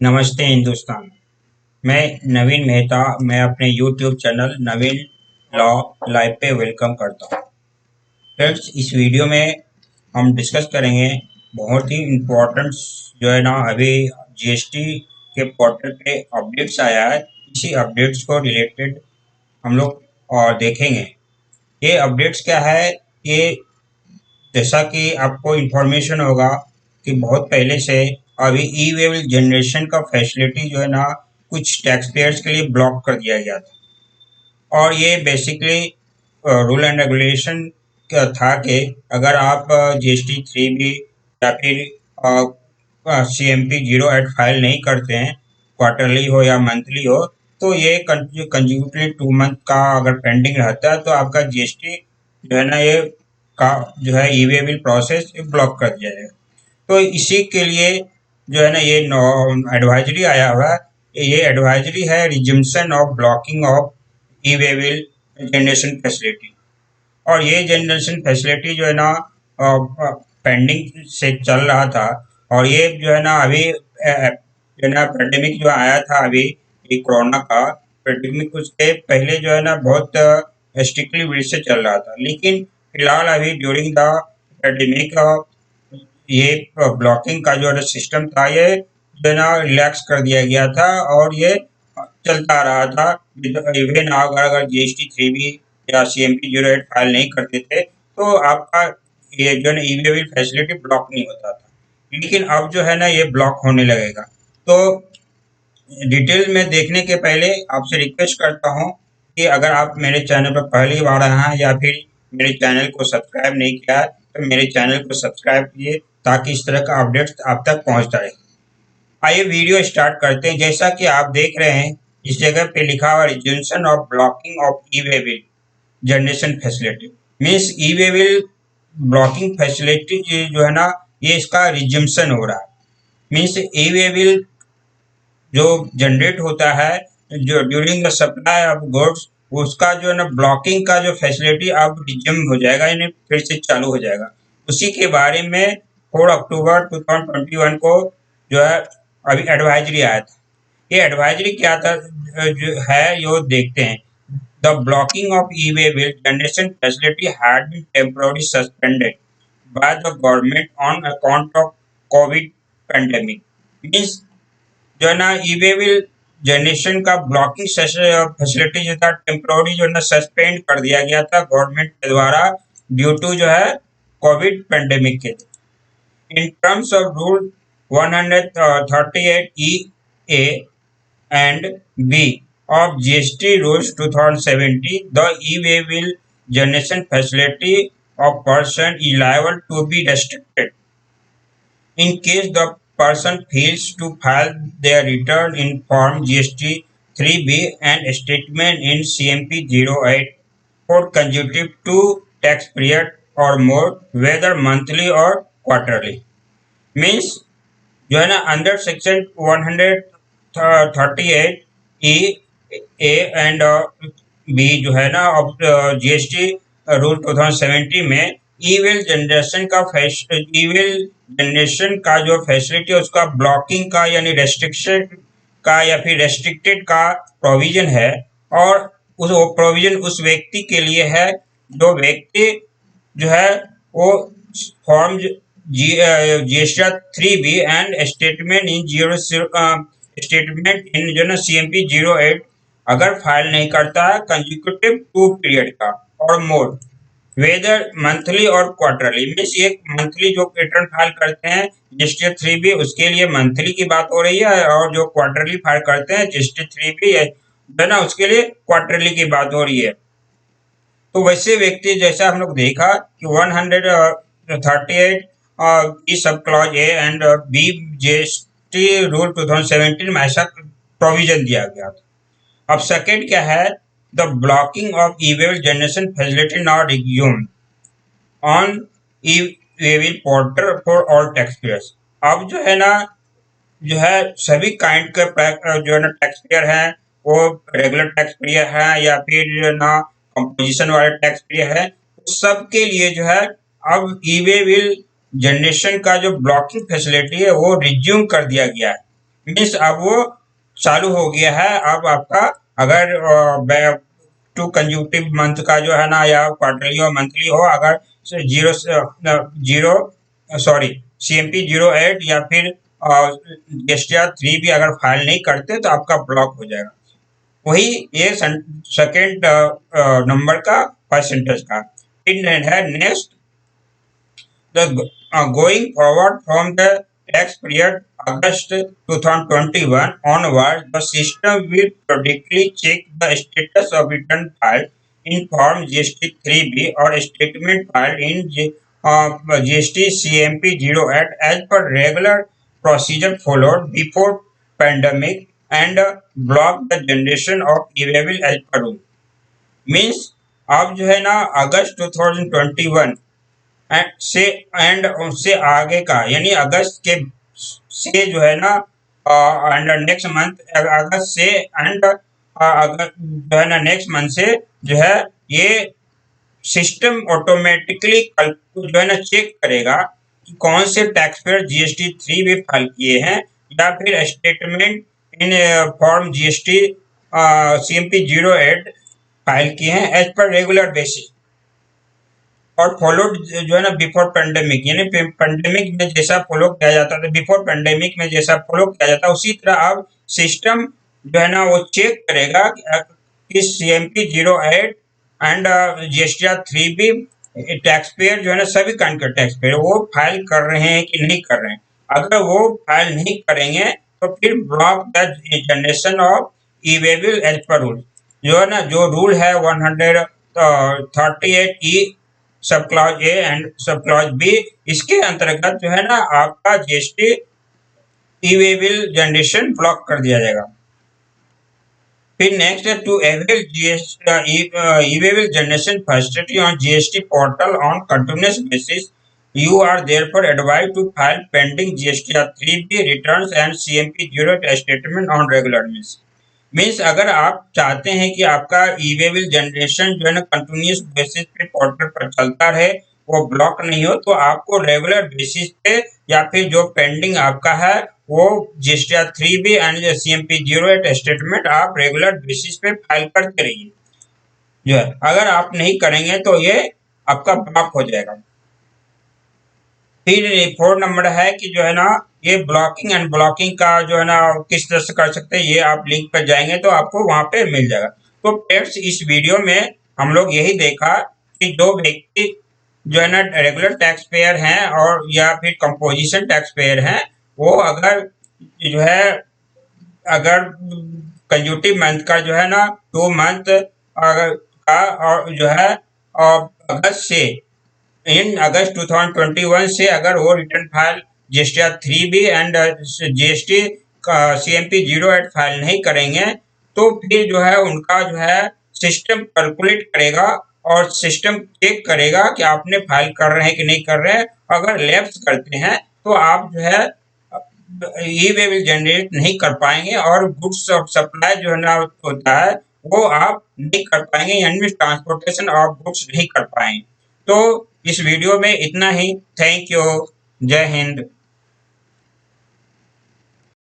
नमस्ते हिंदुस्तान। मैं नवीन मेहता। मैं अपने यूट्यूब चैनल नवीन लॉ लाइव पे वेलकम करता हूँ। फ्रेंड्स, इस वीडियो में हम डिस्कस करेंगे बहुत ही इम्पोर्टेंट जो है ना, अभी जीएसटी के पोर्टल पे अपडेट्स आया है। इसी अपडेट्स को रिलेटेड हम लोग और देखेंगे। ये अपडेट्स क्या है? ये जैसा कि आपको इन्फॉर्मेशन होगा कि बहुत पहले से अभी ई वेबल जनरेशन का फैसिलिटी जो है ना, कुछ टैक्स पेयर्स के लिए ब्लॉक कर दिया गया था। और ये बेसिकली रूल एंड रेगुलेशन था कि अगर आप जीएसटी 3B या फिर CMP 08 फाइल नहीं करते हैं, क्वार्टरली हो या मंथली हो, तो ये कंजिक्यूटिवली 2 मंथ का अगर पेंडिंग रहता है तो आपका जीएसटी जो है ना, ये का जो है ई वेबल प्रोसेस ब्लॉक कर दिया जाएगा। तो इसी के लिए जो है ना, ये एडवाइजरी आया हुआ है। ये एडवाइजरी है resumption of blocking of E waybill generation facility. और ये जनरेशन फैसिलिटी जो है ना, पेंडिंग से चल रहा था। और ये जो है ना, अभी जो है ना, पेंडेमिक जो आया था अभी, ये कोरोना का पेंडेमिक, उसके पहले जो है ना बहुत स्ट्रिक्टली वे से चल रहा था। लेकिन फिलहाल अभी ड्यूरिंग द पेंडेमिक ये ब्लॉकिंग का जो सिस्टम था, ये जो है ना रिलैक्स कर दिया गया था और ये चलता रहा था। इवन अगर GST 3B या CMP 08 फाइल नहीं करते थे तो आपका ये जो है ना ई वेबल फैसिलिटी ब्लॉक नहीं होता था। लेकिन अब जो है ना, ये ब्लॉक होने लगेगा। तो डिटेल में देखने के पहले आपसे रिक्वेस्ट करता हूँ कि अगर आप मेरे चैनल पर पहली बार आए हैं या फिर मेरे चैनल को सब्सक्राइब नहीं किया है तो मेरे चैनल को सब्सक्राइब कीजिए, ताकि इस तरह का अपडेट्स आप तक पहुँचता रहे। आइए वीडियो स्टार्ट करते हैं। जैसा कि आप देख रहे हैं, इस जगह पे लिखा हुआ resumption of blocking of E waybill generation facility. Means E waybill blocking facility जो है ना, ये इसका रिज्यूम्शन हो रहा है। मीन्स ई वेबल जो जनरेट होता है जो during the supply of goods, उसका जो है ना ब्लॉकिंग का जो फैसिलिटी अब रिज्यूम हो जाएगा, यानी फिर से चालू हो जाएगा। उसी के बारे में 4 अक्टूबर 2021 को जो है अभी एडवाइजरी आया था। ये एडवाइजरी क्या था जो है, ये देखते हैं। The blocking of e way bill generation facility had been temporary suspended by the government on account of COVID pandemic. Means जो है ना, ई वे बिल जनरेशन का ब्लॉकिंग फैसिलिटी जो था, टेम्पोररी जो है ना सस्पेंड कर दिया गया था गवर्नमेंट के द्वारा, ड्यू टू जो है कोविड पेंडेमिक के। In terms of Rule 138E(a) and (b) of GST Rules 2070, the e-way bill generation facility of person is liable to be restricted in case the person fails to file their return in Form GST 3B and statement in CMP 08 for consecutive 2 tax period or more, whether monthly or quarterly. Means जो है ना, under section 138E(a) and (b) जो है ना of GST rule 2070 में ईवेल generation का जो facility है, उसका ब्लॉकिंग का यानी रेस्ट्रिक्शन का या फिर रेस्ट्रिक्टेड का प्रोविजन है। और उस प्रोविजन उस व्यक्ति के लिए है जो व्यक्ति जो है वो form GST 3B and statement in जो ना CMP 08 अगर फाइल नहीं करता है कंजिक्यूटिव 2 पीरियड का और मोर, वेदर मंथली और क्वार्टरली। मीन्स एक मंथली जो रिटर्न फाइल करते हैं GST 3B, उसके लिए मंथली की बात हो रही है, और जो क्वार्टरली फाइल करते हैं GST 3B है ना, उसके लिए क्वार्टरली की बात हो रही है। तो वैसे व्यक्ति, जैसा हम लोग देखा कि 138 की sub clause A and B GST rule 2017 में ऐसा प्रोविजन दिया गया था। अब सेकेंड क्या है? The blocking of E waybill generation facility not resumed on E waybill portal for all taxpayers. अब जो है ना, जो है सभी काइंड के जो है ना टैक्स पेयर हैं, वो रेगुलर टैक्स पेयर हैं या फिर जो है ना कंपोजिशन वाले टैक्स पेयर है, सबके लिए जो है अब ई वे बिल जनरेशन का जो ब्लॉकिंग फैसिलिटी है वो रिज्यूम कर दिया गया है। मीन्स अब वो चालू हो गया है। अब आपका अगर टू कंज्यूटिव मंथ का जो है ना, या क्वार्टरली और मंथली हो, अगर जीरो जीरो सॉरी CMP 08 या फिर GSTR 3 भी अगर फाइल नहीं करते तो आपका ब्लॉक हो जाएगा। वही ये सेकेंड नंबर का परसेंटेज का। फिर है next, going forward from the tax period August 2021 onward, the system will periodically check the status of return filed in Form GST 3B or statement filed in GST CMP 08 as per regular procedure followed before pandemic, and block the generation of e-waybill as per rule. Means अब जो है ना अगस्त 2021 and उससे आगे का, यानी अगस्त के से जो है ना, एंड नेक्स्ट मंथ अगस्त से एंड अगस्त जो है ना नेक्स्ट मंथ से जो है ये सिस्टम ऑटोमेटिकली जो है ना चेक करेगा कि कौन से टैक्स पेयर GST 3 भी फाइल किए हैं या फिर statement in form GST CMP 08 file किए हैं एज पर रेगुलर बेसिस, और फॉलोड जो है ना बिफोर पेंडेमिक, यानी पेंडेमिक में जैसा फॉलो किया जाता था, बिफोर पेंडेमिक में जैसा फॉलो किया जाता, उसी तरह अब सिस्टम जो है ना वो चेक करेगा कि CMP 08 एंड GSTR 3 भी टैक्स पेयर जो है ना, सभी काइंड के टैक्स पेयर वो फाइल कर रहे हैं कि नहीं कर रहे हैं। अगर वो फाइल नहीं करेंगे तो फिर block the generation of e waybill as per rule, जो है ना जो रूल है 138E sub clause A and sub clause B, इसके अंतर्गत जो है ना आपका GST ई-वेबिल जनरेशन ब्लॉक कर दिया जाएगा। फिर नेक्स्ट है to avail e waybill generation facility on GST portal on continuous basis, you are therefore advised to file pending GSTR 3B returns and CMP 08 statement on regular basis. Means अगर आप चाहते हैं कि आपका ई-वेबिल जनरेशन जो है ना कंटिन्यूस बेसिस पे पोर्टल पर चलता रहे, वो ब्लॉक नहीं हो, तो आपको रेगुलर बेसिस पे या फिर जो पेंडिंग आपका है वो GSTR 3B and CMP 08 statement आप रेगुलर बेसिस पे फाइल करते रहिए। जो है अगर आप नहीं करेंगे तो ये आपका ब्लॉक हो जाएगा। फिर 4 नंबर है कि जो है ना ये ब्लॉकिंग एंड ब्लॉकिंग का जो है ना किस तरह से कर सकते हैं, ये आप लिंक पर जाएंगे तो आपको वहां पे मिल जाएगा। तो फ्रेंड्स इस वीडियो में हम लोग यही देखा कि जो व्यक्ति जो है ना रेगुलर टैक्स पेयर हैं और या फिर कंपोजिशन टैक्स पेयर हैं, वो अगर जो है अगर कंज्यूटिव मंथ का जो है ना 2 मंथ का और जो है अगस्त से इन अगस्त 2021 से अगर वो return file GSTR 3B and GST CMP 08 file नहीं करेंगे तो फिर जो है उनका जो है सिस्टम कैलकुलेट करेगा और सिस्टम चेक करेगा कि आपने फाइल कर रहे हैं कि नहीं कर रहे हैं। अगर लैप्स करते हैं तो आप जो है ई-वेबिल जनरेट नहीं कर पाएंगे और गुड्स ऑफ सप्लाई जो है ना होता है वो आप नहीं कर पाएंगे, यानी ट्रांसपोर्टेशन ऑफ गुड्स नहीं कर पाएंगे। तो इस वीडियो में इतना ही। Thank you. जय हिंद।